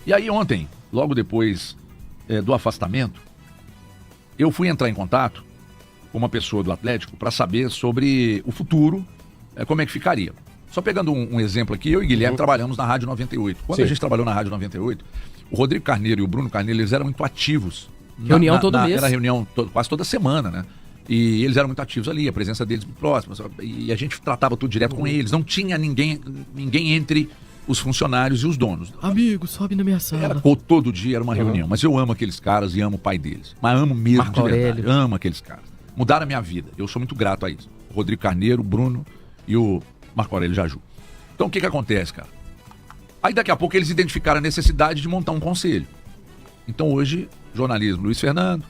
E aí ontem, logo depois do afastamento, eu fui entrar em contato com uma pessoa do Atlético para saber sobre o futuro, como é que ficaria. Só pegando um exemplo aqui, eu e Guilherme trabalhamos na Rádio 98. Quando a gente trabalhou na Rádio 98, o Rodrigo Carneiro e o Bruno Carneiro, eles eram muito ativos. Reunião todo mês. Era reunião quase toda semana, né? E eles eram muito ativos ali, a presença deles muito próxima. E a gente tratava tudo direto com eles. Não tinha ninguém entre os funcionários e os donos. Amigo, sobe na minha sala. Todo dia era uma reunião. Mas eu amo aqueles caras e amo o pai deles. Mas amo mesmo Marco de verdade. Aurélio. Amo aqueles caras. Mudaram a minha vida. Eu sou muito grato a isso. O Rodrigo Carneiro, o Bruno e o Marco Aurélio Jaju. Então o que acontece, cara? Aí daqui a pouco eles identificaram a necessidade de montar um conselho. Então hoje, jornalismo, Luiz Fernando,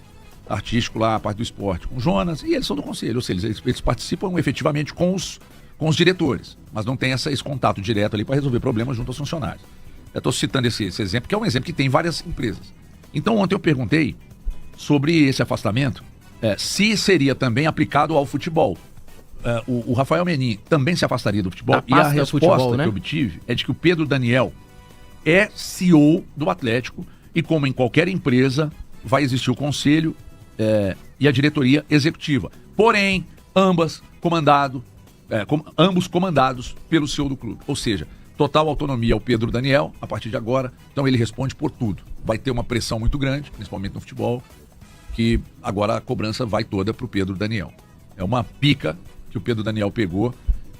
artístico lá, a parte do esporte com o Jonas, e eles são do conselho, ou seja, eles participam efetivamente com os diretores, mas não tem esse contato direto ali para resolver problemas junto aos funcionários. Eu estou citando esse exemplo, que é um exemplo que tem várias empresas. Então ontem eu perguntei sobre esse afastamento, se seria também aplicado ao futebol. O Rafael Menin também se afastaria do futebol, e a resposta que eu obtive é de que o Pedro Daniel é CEO do Atlético, e como em qualquer empresa, vai existir o conselho e a diretoria executiva. Porém, ambos comandados pelo CEO do clube. Ou seja, total autonomia ao Pedro Daniel, a partir de agora. Então ele responde por tudo. Vai ter uma pressão muito grande, principalmente no futebol, que agora a cobrança vai toda para o Pedro Daniel. É uma pica que o Pedro Daniel pegou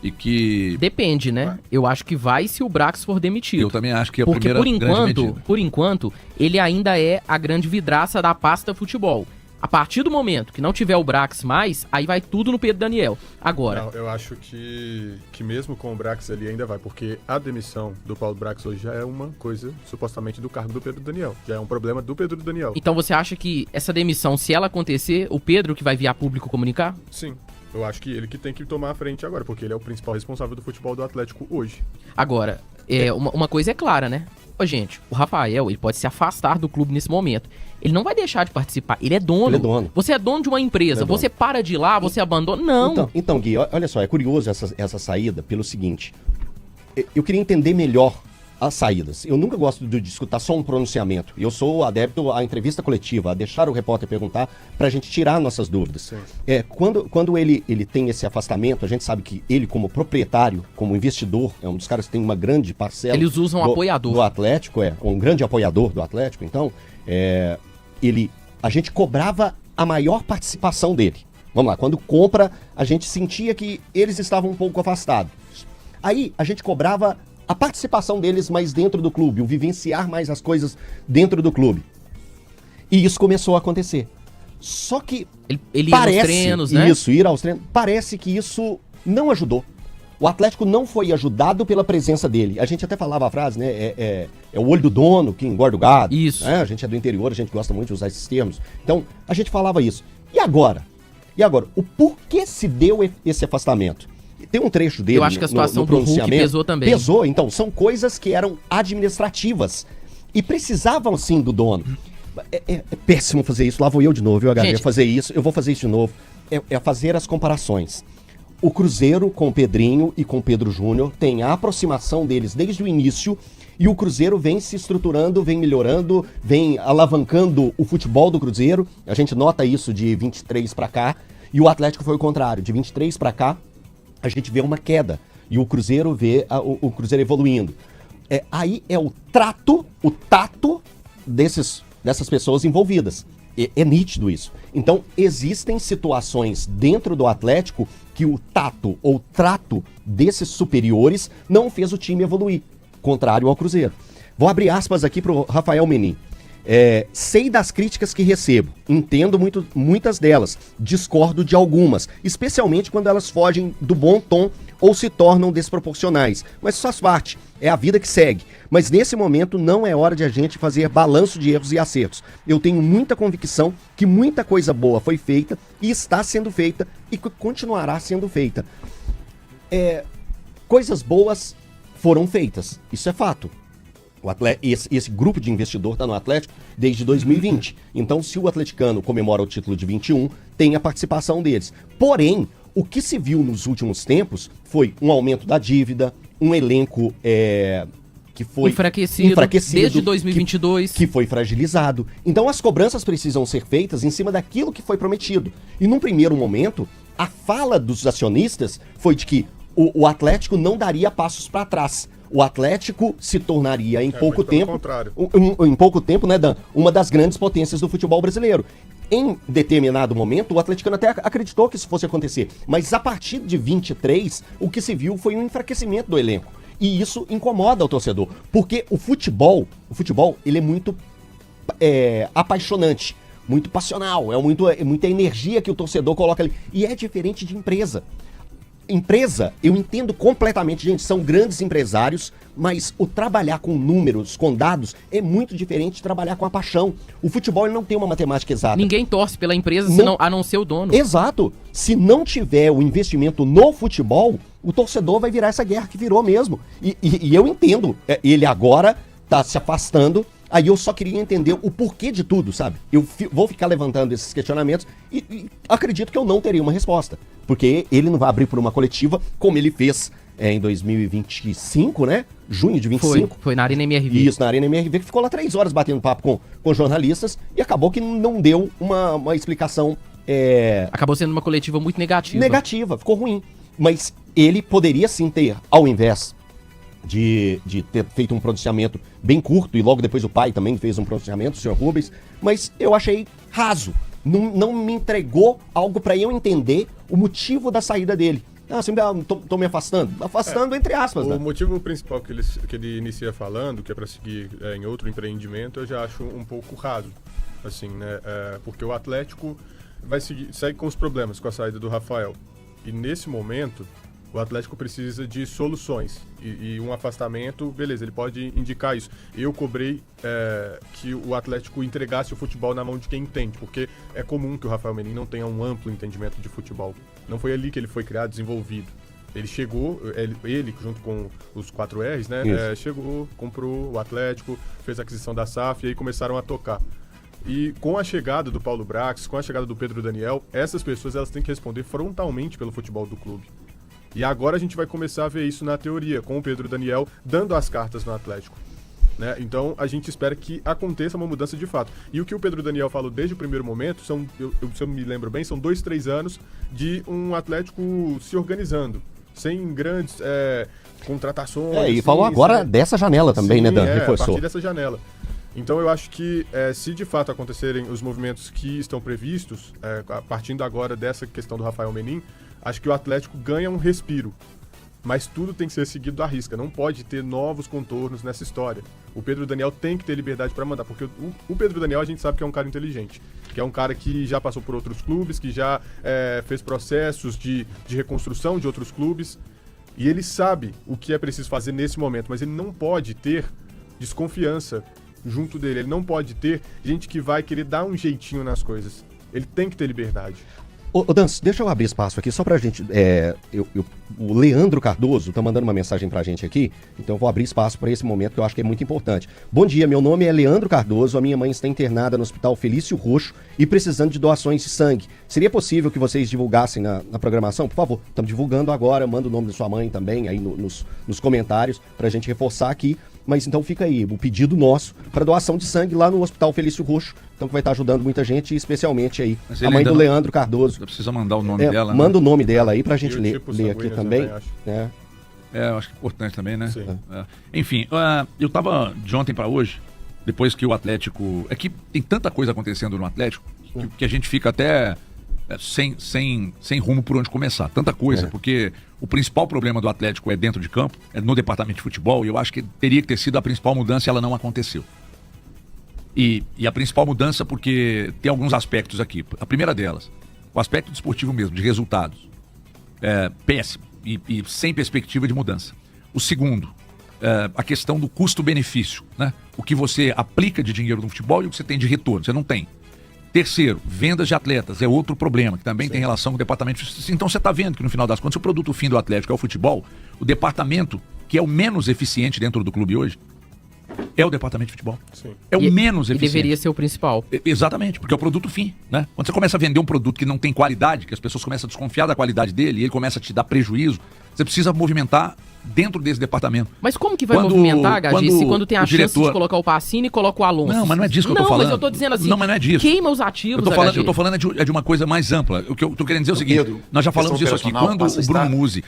e que... Depende, né? Eu acho que vai se o Brax for demitido. Eu também acho que é a porque primeira grande medida. Por enquanto, ele ainda é a grande vidraça da pasta futebol. A partir do momento que não tiver o Brax mais, aí vai tudo no Pedro Daniel. Agora... Não, eu acho que mesmo com o Brax ali ainda vai, porque a demissão do Paulo Brax hoje já é uma coisa, supostamente, do cargo do Pedro Daniel. Já é um problema do Pedro Daniel. Então você acha que essa demissão, se ela acontecer, o Pedro que vai vir a público comunicar? Sim. Eu acho que ele que tem que tomar a frente agora, porque ele é o principal responsável do futebol do Atlético hoje. Agora, uma coisa é clara, né? Ô, gente, o Rafael, ele pode se afastar do clube nesse momento. Ele não vai deixar de participar. Ele é dono. Ele é dono. Você é dono de uma empresa. Você para de ir lá, você abandona. Não. Então, Gui, olha só, é curioso essa saída pelo seguinte. Eu queria entender melhor as saídas. Eu nunca gosto de escutar só um pronunciamento. Eu sou adepto à entrevista coletiva, a deixar o repórter perguntar pra gente tirar nossas dúvidas. Quando ele tem esse afastamento, a gente sabe que ele, como proprietário, como investidor, é um dos caras que tem uma grande parcela... Eles usam apoiador. Do Atlético, um grande apoiador do Atlético. Então, a gente cobrava a maior participação dele. Vamos lá, quando compra, a gente sentia que eles estavam um pouco afastados. Aí, a gente cobrava a participação deles mais dentro do clube, o vivenciar mais as coisas dentro do clube. E isso começou a acontecer. Só que ele ia aos treinos, né? Isso, ir aos treinos. Parece que isso não ajudou. O Atlético não foi ajudado pela presença dele. A gente até falava a frase, né? É o olho do dono que engorda o gado. Isso. A gente é do interior, a gente gosta muito de usar esses termos. Então, a gente falava isso. E agora? O porquê se deu esse afastamento? Tem um trecho dele. Eu acho que a situação do Hulk pesou também. Pesou, então, são coisas que eram administrativas e precisavam sim do dono. É péssimo fazer isso, lá vou eu de novo, viu, HG? Fazer isso, eu vou fazer isso de novo. É fazer as comparações. O Cruzeiro com o Pedrinho e com o Pedro Júnior tem a aproximação deles desde o início e o Cruzeiro vem se estruturando, vem melhorando, vem alavancando o futebol do Cruzeiro. A gente nota isso de 23 para cá e o Atlético foi o contrário, de 23 para cá a gente vê uma queda e o Cruzeiro vê o Cruzeiro evoluindo. Aí é o tato dessas pessoas envolvidas. É nítido isso. Então, existem situações dentro do Atlético que o tato ou trato desses superiores não fez o time evoluir, contrário ao Cruzeiro. Vou abrir aspas aqui para o Rafael Menin. Sei das críticas que recebo, entendo muitas delas, discordo de algumas, especialmente quando elas fogem do bom tom ou se tornam desproporcionais, mas isso faz parte, é a vida que segue. Mas nesse momento não é hora de a gente fazer balanço de erros e acertos. Eu tenho muita convicção que muita coisa boa foi feita e está sendo feita e continuará sendo feita. Coisas boas foram feitas, isso é fato. Esse grupo de investidor está no Atlético desde 2020. Então, se o atleticano comemora o título de 21, tem a participação deles. Porém, o que se viu nos últimos tempos foi um aumento da dívida, um elenco que foi enfraquecido desde 2022. Que foi fragilizado. Então as cobranças precisam ser feitas em cima daquilo que foi prometido. E num primeiro momento, a fala dos acionistas foi de que o Atlético não daria passos para trás. O Atlético se tornaria em pouco tempo, em pouco tempo, né, Dan, uma das grandes potências do futebol brasileiro. Em determinado momento, o atleticano até acreditou que isso fosse acontecer. Mas a partir de 23, o que se viu foi um enfraquecimento do elenco. E isso incomoda o torcedor. Porque o futebol, ele é muito apaixonante, muito passional. É muita energia que o torcedor coloca ali. E é diferente de empresa. Empresa, eu entendo completamente, gente, são grandes empresários, mas o trabalhar com números, com dados, é muito diferente de trabalhar com a paixão. O futebol ele não tem uma matemática exata. Ninguém torce pela empresa a não ser o dono. Exato. Se não tiver o investimento no futebol, o torcedor vai virar essa guerra que virou mesmo. E eu entendo, ele agora tá se afastando. Aí eu só queria entender o porquê de tudo, sabe? Eu vou ficar levantando esses questionamentos e acredito que eu não teria uma resposta. Porque ele não vai abrir por uma coletiva, como ele fez em 2025, né? Junho de 25. Foi na Arena MRV. Isso, na Arena MRV, que ficou lá 3 horas batendo papo com jornalistas e acabou que não deu uma explicação... Acabou sendo uma coletiva muito negativa. Negativa, ficou ruim. Mas ele poderia sim ter, ao invés... De ter feito um pronunciamento bem curto, e logo depois o pai também fez um pronunciamento, o senhor Rubens, mas eu achei raso. Não me entregou algo para eu entender o motivo da saída dele. Sempre tô me afastando. Afastando entre aspas, né? O motivo principal que ele inicia falando, que é para seguir em outro empreendimento, eu já acho um pouco raso. Assim, né? Porque o Atlético segue com os problemas com a saída do Rafael. E nesse momento... O Atlético precisa de soluções e um afastamento, beleza, ele pode indicar isso. Eu cobrei que o Atlético entregasse o futebol na mão de quem entende, porque é comum que o Rafael Menin não tenha um amplo entendimento de futebol. Não foi ali que ele foi criado, desenvolvido. Ele chegou, ele junto com os 4 R's, né? Chegou, comprou o Atlético, fez a aquisição da SAF e aí começaram a tocar. E com a chegada do Paulo Brax, com a chegada do Pedro Daniel, essas pessoas elas têm que responder frontalmente pelo futebol do clube. E agora a gente vai começar a ver isso na teoria, com o Pedro Daniel dando as cartas no Atlético. Né? Então a gente espera que aconteça uma mudança de fato. E o que o Pedro Daniel falou desde o primeiro momento, se eu me lembro bem, são 2-3 anos de um Atlético se organizando, sem grandes contratações. E falou agora dessa janela também, sim, né, Dan? Reforçou. A partir dessa janela. Então eu acho que se de fato acontecerem os movimentos que estão previstos, partindo agora dessa questão do Rafael Menin, acho que o Atlético ganha um respiro. Mas tudo tem que ser seguido à risca. Não pode ter novos contornos nessa história. O Pedro Daniel tem que ter liberdade para mandar. Porque o Pedro Daniel a gente sabe que é um cara inteligente. Que é um cara que já passou por outros clubes, que já fez processos de reconstrução de outros clubes. E ele sabe o que é preciso fazer nesse momento. Mas ele não pode ter desconfiança junto dele. Ele não pode ter gente que vai querer dar um jeitinho nas coisas. Ele tem que ter liberdade. Ô Dan, deixa eu abrir espaço aqui só pra gente, o Leandro Cardoso tá mandando uma mensagem pra gente aqui, então eu vou abrir espaço pra esse momento que eu acho que é muito importante. Bom dia, meu nome é Leandro Cardoso, a minha mãe está internada no Hospital Felício Roxo e precisando de doações de sangue. Seria possível que vocês divulgassem na programação? Por favor, estamos divulgando agora, manda o nome da sua mãe também aí nos comentários pra gente reforçar aqui. Mas então fica aí o pedido nosso para doação de sangue lá no Hospital Felício Roxo. Então que vai estar ajudando muita gente, especialmente aí a mãe do Leandro Cardoso. Precisa mandar o nome dela, manda o nome dela aí pra gente ler aqui também. Eu acho que é importante também, né? Enfim, eu tava de ontem para hoje, depois que o Atlético... É que tem tanta coisa acontecendo no Atlético que a gente fica até... sem rumo por onde começar. Tanta coisa, porque o principal problema do Atlético é dentro de campo, é no departamento de futebol, e eu acho que teria que ter sido a principal mudança e ela não aconteceu. E a principal mudança porque tem alguns aspectos aqui. A primeira delas, o aspecto desportivo mesmo, de resultados, péssimo e sem perspectiva de mudança. O segundo, a questão do custo-benefício, né? O que você aplica de dinheiro no futebol e o que você tem de retorno, você não tem. Terceiro, vendas de atletas, é outro problema, que também tem relação com o departamento. Então você está vendo que no final das contas, o produto fim do Atlético é o futebol, o departamento, que é o menos eficiente dentro do clube hoje, é o departamento de futebol. Sim. É o menos E eficiente. deveria ser o principal. Exatamente, porque é o produto fim, né? Quando você começa a vender um produto que não tem qualidade, que as pessoas começam a desconfiar da qualidade dele e ele começa a te dar prejuízo, você precisa movimentar dentro desse departamento. Mas como que vai Quando- movimentar, HG, quando se quando tem a o chance diretor- de colocar o Pacini e coloca o Alonso? Não, mas não é disso que eu tô Não, falando. mas eu tô dizendo assim, Não, mas não é disso. queima os ativos, Eu tô falando de uma coisa mais ampla. O que eu tô querendo dizer é o seguinte, Pedro, nós já falamos questão disso aqui. operacional Quando passa a o Bruno estar- Musi,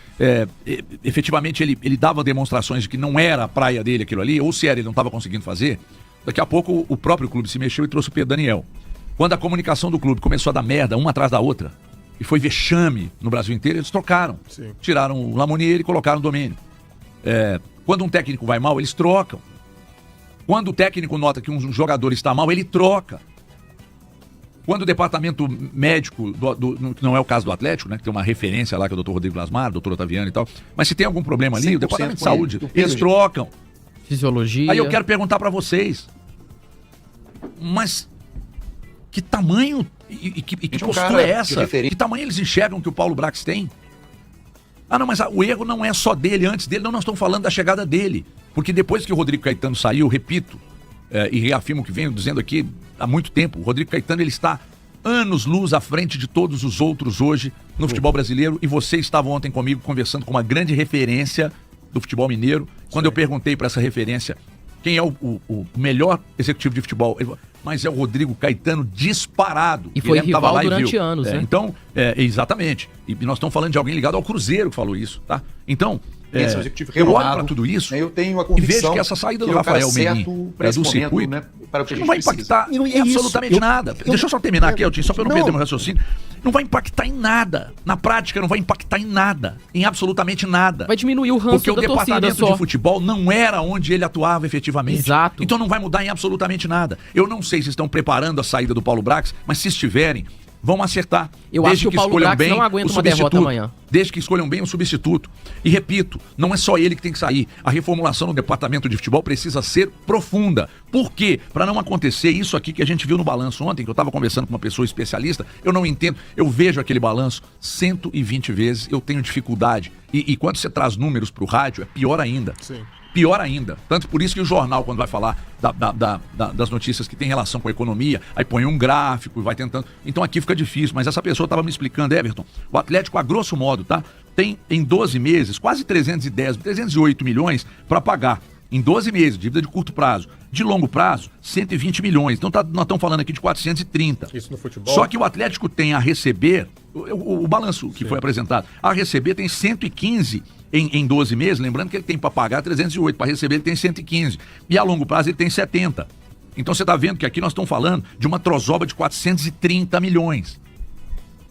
efetivamente, ele dava demonstrações de que não era a praia dele aquilo ali, ou se era, ele não estava conseguindo fazer, daqui a pouco o próprio clube se mexeu e trouxe o Pedro Daniel. Quando a comunicação do clube começou a dar merda, uma atrás da outra, e foi vexame no Brasil inteiro, eles trocaram. Sim. Tiraram o Lamonier e colocaram o Domênio. Quando um técnico vai mal, eles trocam. Quando o técnico nota que um jogador está mal, ele troca. Quando o departamento médico, que não é o caso do Atlético, né, que tem uma referência lá, que é o Dr. Rodrigo Lasmar, o Dr. Otaviano e tal, mas se tem algum problema ali, o 100% departamento de com ele. saúde, O Pedro- eles trocam. Fisiologia. Aí eu quero perguntar pra vocês, mas que tamanho e que Gente, um postura cara é de essa? referência. Que tamanho eles enxergam que o Paulo Brax tem? Ah, não, mas o erro não é só dele, antes dele, não, nós estamos falando da chegada dele. Porque depois que o Rodrigo Caetano saiu, repito, e reafirmo o que venho dizendo aqui há muito tempo, o Rodrigo Caetano ele está anos-luz à frente de todos os outros hoje no futebol brasileiro, e você estava ontem comigo conversando com uma grande referência do futebol mineiro. Quando eu perguntei para essa referência quem é o melhor executivo de futebol, ele falou, mas é o Rodrigo Caetano disparado. E foi Guilherme tava rival lá e durante viu. anos, né? Então, exatamente. E nós estamos falando de alguém ligado ao Cruzeiro que falou isso, tá? Então, Esse é um executivo eu olho renomado, para tudo isso, né? Eu tenho a e convicção vejo que essa saída do que é o cara Rafael certo Menin para esse do momento, circuito né, para o que a não gente vai precisa. impactar Não, é em isso. absolutamente nada. Deixa eu só terminar aqui, Elton, só para eu não Não. perder meu raciocínio. Não vai impactar em nada. Na prática, não vai impactar em nada. Em absolutamente nada. Vai diminuir o ranço Porque o da torcida departamento só. de futebol não era onde ele atuava efetivamente. Exato. Então não vai mudar em absolutamente nada. Eu não sei se estão preparando a saída do Paulo Brax, mas se estiverem, vão acertar. Eu Desde acho que o Paulo escolham Brax bem não aguenta o uma derrota substituto. amanhã. Desde que escolham bem o substituto. E repito, não é só ele que tem que sair. A reformulação no departamento de futebol precisa ser profunda. Por quê? Para não acontecer isso aqui que a gente viu no balanço ontem, que eu estava conversando com uma pessoa especialista, eu não entendo. Eu vejo aquele balanço 120 vezes, eu tenho dificuldade. E quando você traz números para o rádio, é pior ainda. Sim. Pior ainda. Tanto por isso que o jornal, quando vai falar das notícias que tem relação com a economia, aí põe um gráfico e vai tentando. Então aqui fica difícil. Mas essa pessoa estava me explicando, Everton, o Atlético, a grosso modo, tá? Tem em 12 meses quase 308 milhões para pagar. Em 12 meses, dívida de curto prazo. De longo prazo, 120 milhões. Então nós estamos falando aqui de 430. Isso no futebol. Só que o Atlético tem a receber, o balanço que foi apresentado, a receber tem 115 em 12 meses, lembrando que ele tem para pagar 308, para receber ele tem 115. E a longo prazo ele tem 70. Então você está vendo que aqui nós estamos falando de uma trozoba de 430 milhões.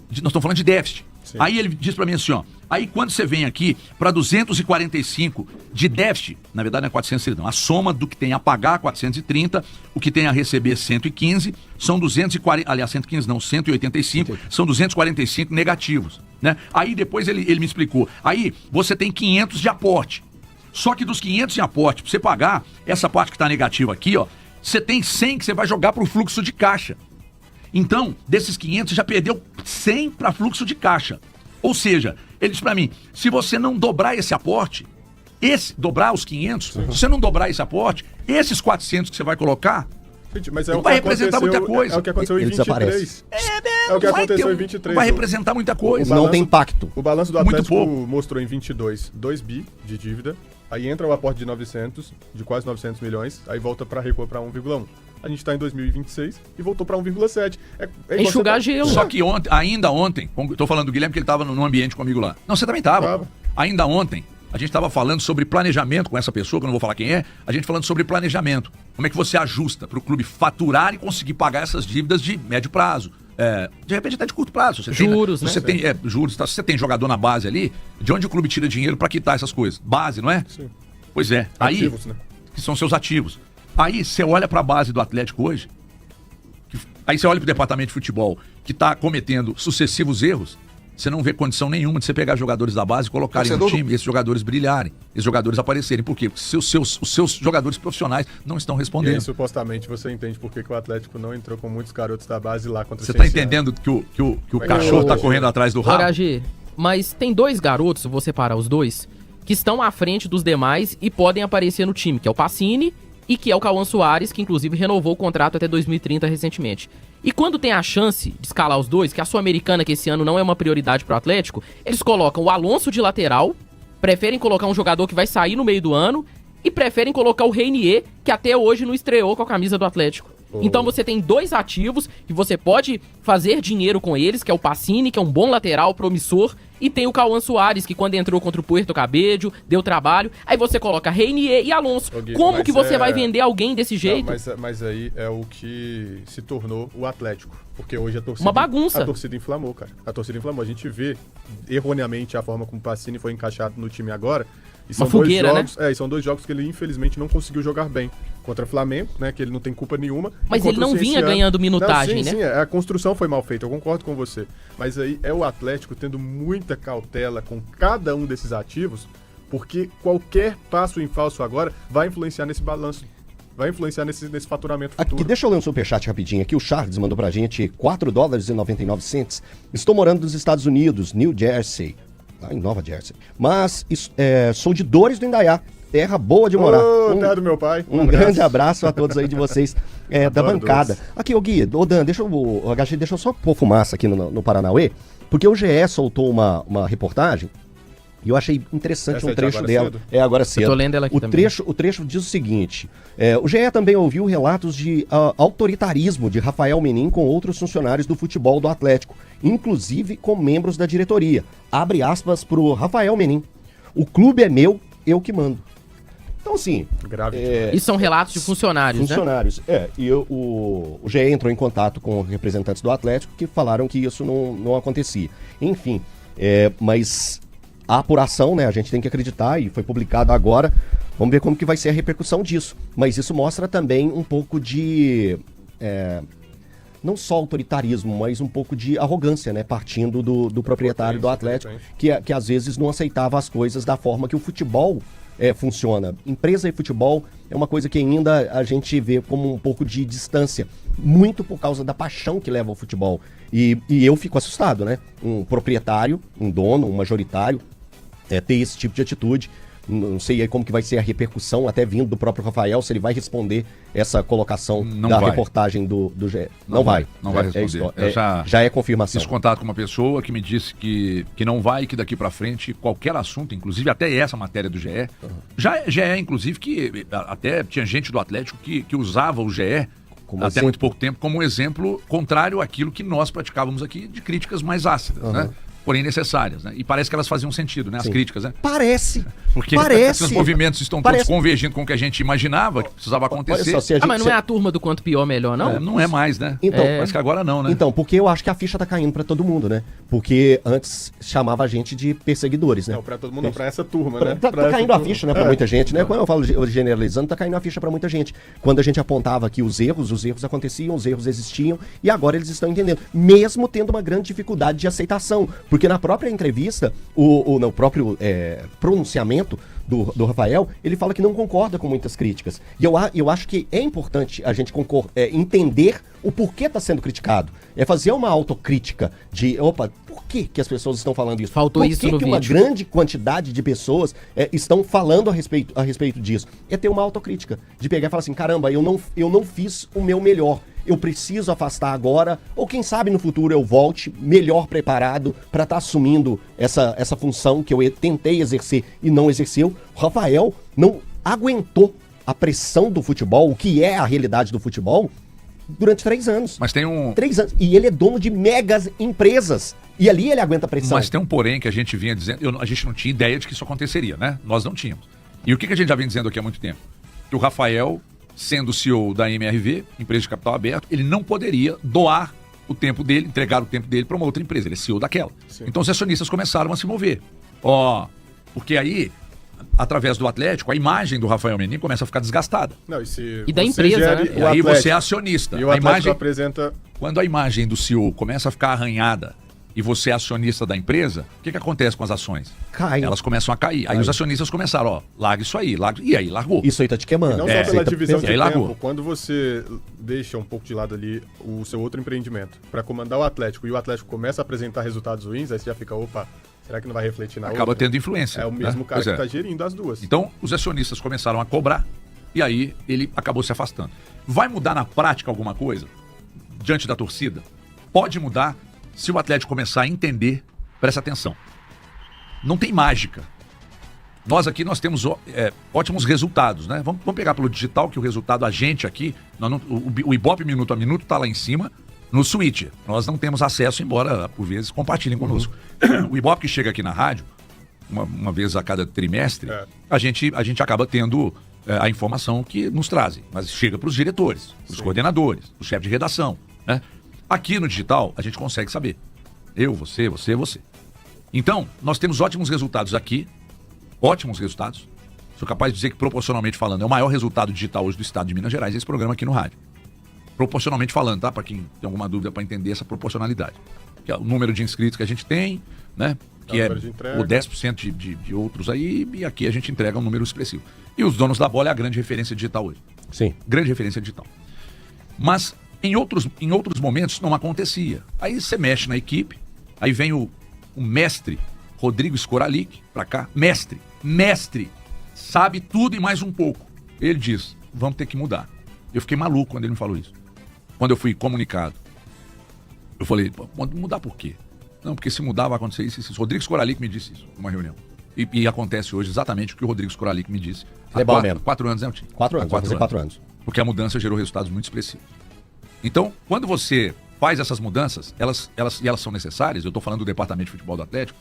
Nós estamos falando de déficit. Sim. Aí ele diz para mim assim, ó, aí quando você vem aqui para 245 de déficit, na verdade não é 430, não, a soma do que tem a pagar 430, o que tem a receber 115, são 240, aliás 115 não, 185, são 245 negativos, né? Aí depois ele me explicou, aí você tem 500 de aporte, só que dos 500 de aporte, para você pagar essa parte que está negativa aqui, ó, você tem 100 que você vai jogar para o fluxo de caixa. Então, desses 500, já perdeu 100 para fluxo de caixa. Ou seja, ele diz para mim, se você não dobrar esse aporte, dobrar os 500, se você não dobrar esse aporte, esses 400 que você vai colocar, Gente, mas não vai representar muita coisa. É o que aconteceu em Ele 23. desaparece. É o que não vai aconteceu ter em 23. Não vai representar muita coisa. Não tem impacto. O balanço do Muito Atlético pouco. mostrou em 22 2 bi de dívida. Aí entra o aporte de 900, de quase 900 milhões. Aí volta para recuar para 1,1. A gente está em 2026 e voltou para 1,7. Enxugar gelo. Só que ainda ontem, estou falando do Guilherme que ele estava no ambiente comigo lá. Não, você também estava. Tava. Ainda ontem, a gente estava falando sobre planejamento com essa pessoa, que eu não vou falar quem é, a gente falando sobre planejamento. Como é que você ajusta para o clube faturar e conseguir pagar essas dívidas de médio prazo? De repente até de curto prazo. Você Juros, tem, né? Você tem, juros, tá? Se você tem jogador na base ali, de onde o clube tira dinheiro para quitar essas coisas? Base, não é? Sim. Pois é. Ativos, né? Que são seus ativos. Aí você olha para a base do Atlético hoje, aí você olha para o departamento de futebol que está cometendo sucessivos erros, você não vê condição nenhuma de você pegar jogadores da base e colocarem no time e esses jogadores brilharem, esses jogadores aparecerem. Por quê? Porque os seus jogadores profissionais não estão E aí, respondendo. supostamente, você entende por que o Atlético não entrou com muitos garotos da base lá contra o Você está Cienciano. entendendo que o Mas cachorro está hoje- correndo atrás do rabo? HG, mas tem dois garotos, eu vou separar os dois, que estão à frente dos demais e podem aparecer no time, que é o Pacini e que é o Cauã Soares, que inclusive renovou o contrato até 2030 recentemente. E quando tem a chance de escalar os dois, que a Sul-Americana, que esse ano não é uma prioridade pro Atlético, eles colocam o Alonso de lateral, preferem colocar um jogador que vai sair no meio do ano e preferem colocar o Reinier, que até hoje não estreou com a camisa do Atlético. Então você tem 2 ativos que você pode fazer dinheiro com eles, que é o Pacini, que é um bom lateral, promissor, e tem o Cauã Soares, que quando entrou contra o Puerto Cabello, deu trabalho. Aí você coloca Reinier e Alonso. Gui, como que você vai vender alguém desse jeito? Não, mas aí é o que se tornou o Atlético. Porque hoje a torcida... Uma bagunça. A torcida inflamou, cara. A torcida inflamou. A gente vê erroneamente a forma como o Pacini foi encaixado no time agora. E são fogueira, dois jogos, e são 2 jogos que ele infelizmente não conseguiu jogar bem. Contra o Flamengo, né, que ele não tem culpa nenhuma. Mas ele não vinha ganhando minutagem, não, sim, né? Sim, a construção foi mal feita, eu concordo com você. Mas aí é o Atlético tendo muita cautela com cada um desses ativos, porque qualquer passo em falso agora vai influenciar nesse balanço. Vai influenciar nesse faturamento futuro. Aqui, deixa eu ler um superchat rapidinho aqui. O Charles mandou pra gente $4,99. Estou morando nos Estados Unidos, New Jersey. Lá em Nova Jersey. Mas sou de Dores do Indaiá. Terra boa de morar. Terra do meu pai. Um grande abraço a todos aí de vocês da bancada. Doce. Aqui, ô Gui, ô Dan, deixa eu só pôr fumaça aqui no Paranauê, porque o GE soltou uma reportagem e eu achei interessante Essa um é de trecho agora dela. cedo? É agora cedo. Eu tô lendo ela aqui também. O trecho diz o seguinte: o GE também ouviu relatos de autoritarismo de Rafael Menin com outros funcionários do futebol do Atlético, inclusive com membros da diretoria. Abre aspas pro Rafael Menin. O clube é meu, eu que mando. Então, assim... Grave. Isso são relatos de funcionários, né? Funcionários, e o GE entrou em contato com representantes do Atlético que falaram que isso não acontecia. Enfim, mas a apuração, né, a gente tem que acreditar, e foi publicado agora, vamos ver como que vai ser a repercussão disso. Mas isso mostra também um pouco de... não só autoritarismo, mas um pouco de arrogância, né, partindo do proprietário do Atlético, que às vezes não aceitava as coisas da forma que o futebol funciona. Empresa e futebol é uma coisa que ainda a gente vê como um pouco de distância, muito por causa da paixão que leva ao futebol. E eu fico assustado, né? Um proprietário, um dono, um majoritário, ter esse tipo de atitude. Não sei aí como que vai ser a repercussão, até vindo do próprio Rafael, se ele vai responder essa colocação reportagem do GE. Não vai responder. Já é confirmação. Fiz contato com uma pessoa que me disse que não vai, que daqui pra frente qualquer assunto, inclusive até essa matéria do GE, já é inclusive que até tinha gente do Atlético que usava o GE até muito pouco tempo como um exemplo contrário àquilo que nós praticávamos aqui de críticas mais ácidas, né? Porém necessárias, né? E parece que elas faziam sentido, né? As críticas, né? Parece. Porque os movimentos estão todos convergindo com o que a gente imaginava que precisava acontecer. Olha só, mas não é a turma do quanto pior, melhor, não? Não é mais, né? Então, mas que agora não, né? Então, porque eu acho que a ficha tá caindo pra todo mundo, né? Porque antes chamava a gente de perseguidores, né? Não, pra todo mundo, não, pra essa turma, né? Tá caindo a ficha, né, pra muita gente, né? Quando eu falo generalizando, tá caindo a ficha pra muita gente. Quando a gente apontava aqui os erros aconteciam, os erros existiam, e agora eles estão entendendo. Mesmo tendo uma grande dificuldade de aceitação. Porque na própria entrevista, no próprio pronunciamento do Rafael, ele fala que não concorda com muitas críticas. E eu acho que é importante a gente entender o porquê está sendo criticado. É fazer uma autocrítica de, por que as pessoas estão falando isso? Faltou isso no vídeo. Por que uma grande quantidade de pessoas estão falando a respeito disso? É ter uma autocrítica, de pegar e falar assim, caramba, eu não fiz o meu melhor. Eu preciso afastar agora, ou quem sabe no futuro eu volte melhor preparado para estar assumindo essa função que eu tentei exercer e não exerceu. O Rafael não aguentou a pressão do futebol, o que é a realidade do futebol, durante 3 anos. Mas tem 3 anos. E ele é dono de megas empresas. E ali ele aguenta a pressão. Mas tem um porém que a gente vinha dizendo, a gente não tinha ideia de que isso aconteceria, né? Nós não tínhamos. E o que a gente já vem dizendo aqui há muito tempo? Que o Rafael, sendo CEO da MRV, empresa de capital aberto, ele não poderia doar o tempo dele, entregar o tempo dele para uma outra empresa. Ele é CEO daquela. Sim. Então os acionistas começaram a se mover. Porque aí, através do Atlético, a imagem do Rafael Menin começa a ficar desgastada. Não, e da empresa, né? E aí você é acionista. E o Atlético apresenta... Quando a imagem do CEO começa a ficar arranhada e você é acionista da empresa, o que acontece com as ações? Cai. Elas começam a cair. Aí os acionistas começaram, larga isso aí, e aí largou. Isso aí tá te queimando. E não só pela divisão de tempo, largou. Quando você deixa um pouco de lado ali o seu outro empreendimento para comandar o Atlético e o Atlético começa a apresentar resultados ruins, aí você já fica, será que não vai refletir na outra? Acaba tendo influência. É o mesmo cara que está gerindo as duas. Então, os acionistas começaram a cobrar E aí ele acabou se afastando. Vai mudar na prática alguma coisa? Diante da torcida? Pode mudar se o Atlético começar a entender. Presta atenção. Não tem mágica. Nós aqui temos ótimos resultados, né? Vamos pegar pelo digital, que o resultado, a gente aqui, o Ibope minuto a minuto está lá em cima, no switch. Nós não temos acesso, embora por vezes compartilhem conosco. O Ibope que chega aqui na rádio, uma vez a cada trimestre, a gente acaba tendo a informação que nos trazem, mas chega para os diretores, para os coordenadores, o chefe de redação, né? Aqui no digital, a gente consegue saber. Eu, você. Então, nós temos ótimos resultados aqui, ótimos resultados. Sou capaz de dizer que, proporcionalmente falando, é o maior resultado digital hoje do estado de Minas Gerais, esse programa aqui no rádio. Proporcionalmente falando, tá? Para quem tem alguma dúvida para entender essa proporcionalidade. Que é o número de inscritos que a gente tem, né? Que é o 10% de outros aí, e aqui a gente entrega um número expressivo. E os donos da bola é a grande referência digital hoje. Sim. Grande referência digital. Mas em outros momentos não acontecia. Aí você mexe na equipe, aí vem o mestre Rodrigo Skoralik pra cá. Mestre, sabe tudo e mais um pouco. Ele diz, vamos ter que mudar. Eu fiquei maluco quando ele me falou isso. Quando eu fui comunicado, eu falei, mudar por quê? Não, porque se mudar vai acontecer isso. Rodrigo Skoralik me disse isso numa reunião. E acontece hoje exatamente o que o Rodrigo Skoralik me disse. É bom mesmo. 4 anos, né, Tim? 4 anos, vai fazer 4 anos. Porque a mudança gerou resultados muito expressivos. Então, quando você faz essas mudanças, elas são necessárias, eu estou falando do departamento de futebol do Atlético,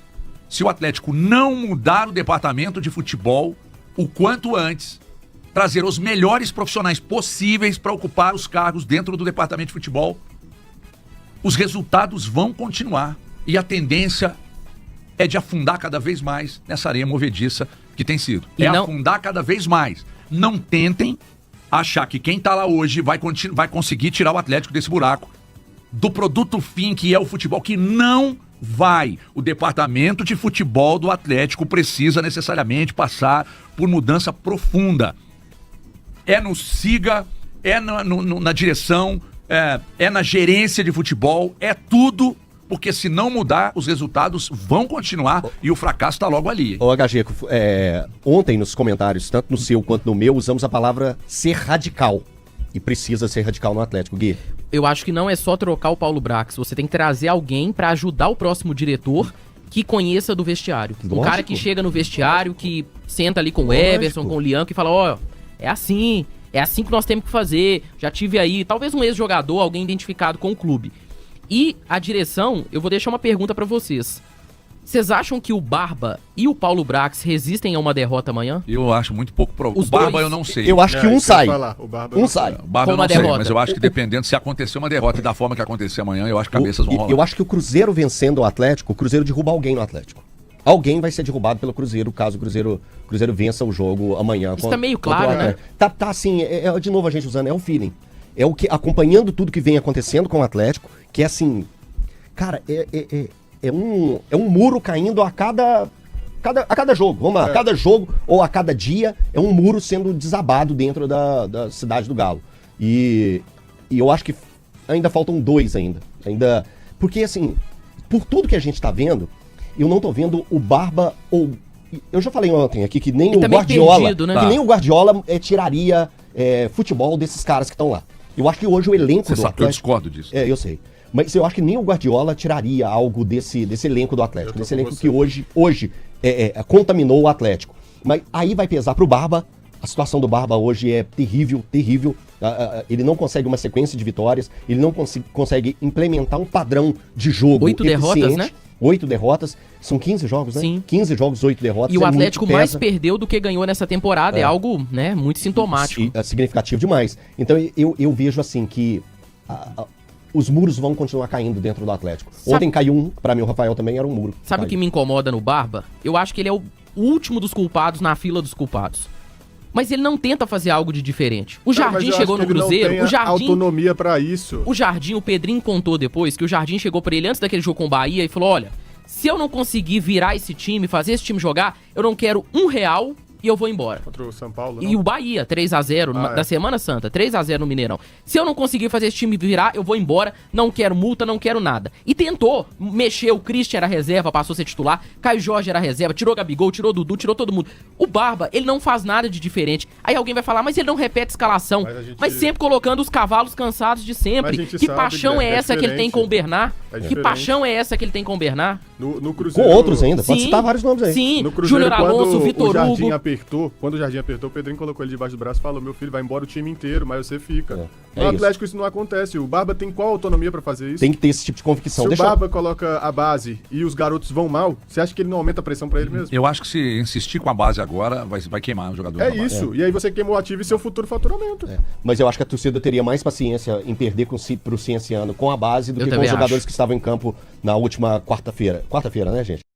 se o Atlético não mudar o departamento de futebol o quanto antes, trazer os melhores profissionais possíveis para ocupar os cargos dentro do departamento de futebol, os resultados vão continuar. E a tendência é de afundar cada vez mais nessa areia movediça que tem sido. Afundar cada vez mais. Não tentem achar que quem está lá hoje vai conseguir tirar o Atlético desse buraco, do produto fim que é o futebol, que não vai. O departamento de futebol do Atlético precisa necessariamente passar por mudança profunda. É no SIGA, é na direção, é na gerência de futebol, é tudo, porque se não mudar, os resultados vão continuar e o fracasso está logo ali. Ô, HG, ontem nos comentários, tanto no seu quanto no meu, usamos a palavra ser radical. E precisa ser radical no Atlético, Gui. Eu acho que não é só trocar o Paulo Brax, você tem que trazer alguém para ajudar o próximo diretor que conheça do vestiário. Lógico. Um cara que chega no vestiário, que senta ali com o Everson, com o Lianco e fala, é assim que nós temos que fazer. Já tive aí, talvez um ex-jogador, alguém identificado com o clube. E a direção, eu vou deixar uma pergunta pra vocês. Vocês acham que o Barba e o Paulo Brax resistem a uma derrota amanhã? Eu acho muito pouco provável. O Os Barba dois- eu não sei. Eu acho que um sai. O Um sai. O Barba Com eu não uma sei, derrota. mas eu acho que dependendo se acontecer uma derrota e da forma que acontecer amanhã, eu acho que cabeças vão rolar. Eu acho que o Cruzeiro vencendo o Atlético, o Cruzeiro derruba alguém no Atlético. Alguém vai ser derrubado pelo Cruzeiro, caso o Cruzeiro vença o jogo amanhã. Isso tá meio claro, né? Tá assim, de novo a gente usando, é o feeling. É o que, acompanhando tudo que vem acontecendo com o Atlético, que é assim, cara, é um muro caindo a cada jogo. Vamos lá, a cada jogo ou a cada dia é um muro sendo desabado dentro da cidade do Galo. E eu acho que ainda faltam 2 ainda. Porque assim, por tudo que a gente tá vendo, eu não tô vendo o Barba ou... Eu já falei ontem aqui que nem Ele o tá meio Guardiola... perdido, né? Que nem o Guardiola tiraria futebol desses caras que estão lá. Eu acho que hoje o elenco Você do sabe que eu Atlético... discordo disso. Eu sei. Mas eu acho que nem o Guardiola tiraria algo desse elenco do Atlético. Desse elenco que hoje contaminou o Atlético. Mas aí vai pesar pro Barba. A situação do Barba hoje é terrível. Ele não consegue uma sequência de vitórias. Ele não consegue implementar um padrão de jogo 8 derrotas, né? 8 derrotas. São 15 jogos, né? Sim. 15 jogos, 8 derrotas. E o Atlético muito mais pesa. perdeu do que ganhou nessa temporada. É algo, né, muito sintomático. É significativo demais. Então eu vejo assim que os muros vão continuar caindo dentro do Atlético. Ontem caiu um, pra mim o Rafael também era um muro. Sabe o que me incomoda no Barba? Eu acho que ele é o último dos culpados na fila dos culpados. Mas ele não tenta fazer algo de diferente. O Jardim chegou no Cruzeiro, o Jardim... autonomia pra isso. O Jardim, o Pedrinho contou depois que o Jardim chegou pra ele antes daquele jogo com o Bahia e falou, olha, se eu não conseguir virar esse time, fazer esse time jogar, eu não quero R$1 e eu vou embora. Contra o São Paulo, E o Bahia, 3x0 da Semana Santa, 3x0 no Mineirão. Se eu não conseguir fazer esse time virar, eu vou embora, não quero multa, não quero nada. E tentou mexer, o Christian era reserva, passou a ser titular, Caio Jorge era reserva, tirou Gabigol, tirou Dudu, tirou todo mundo. O Barba, ele não faz nada de diferente. Aí alguém vai falar, mas ele não repete escalação. Mas sempre colocando os cavalos cansados de sempre. Que paixão é essa que ele tem com o Bernard? Que paixão é essa que ele tem com o Bernard? No Cruzeiro, Com outros ainda, pode citar vários nomes aí. Sim, no Cruzeiro, Júnior Alonso, Vitor Hugo. Quando o Jardim apertou, o Pedrinho colocou ele debaixo do braço e falou: meu filho, vai embora o time inteiro, mas você fica. É No Atlético isso não acontece. O Barba tem qual autonomia pra fazer isso? Tem que ter esse tipo de convicção. Se o Barba coloca a base e os garotos vão mal, você acha que ele não aumenta a pressão pra ele mesmo? Eu acho que se insistir com a base agora, vai queimar o jogador. É isso. E aí você queima o ativo e seu futuro faturamento. Mas eu acho que a torcida teria mais paciência em perder pro Cienciano com a base do Eu que com também os jogadores acho. que estavam em campo na última quarta-feira. Quarta-feira, né, gente?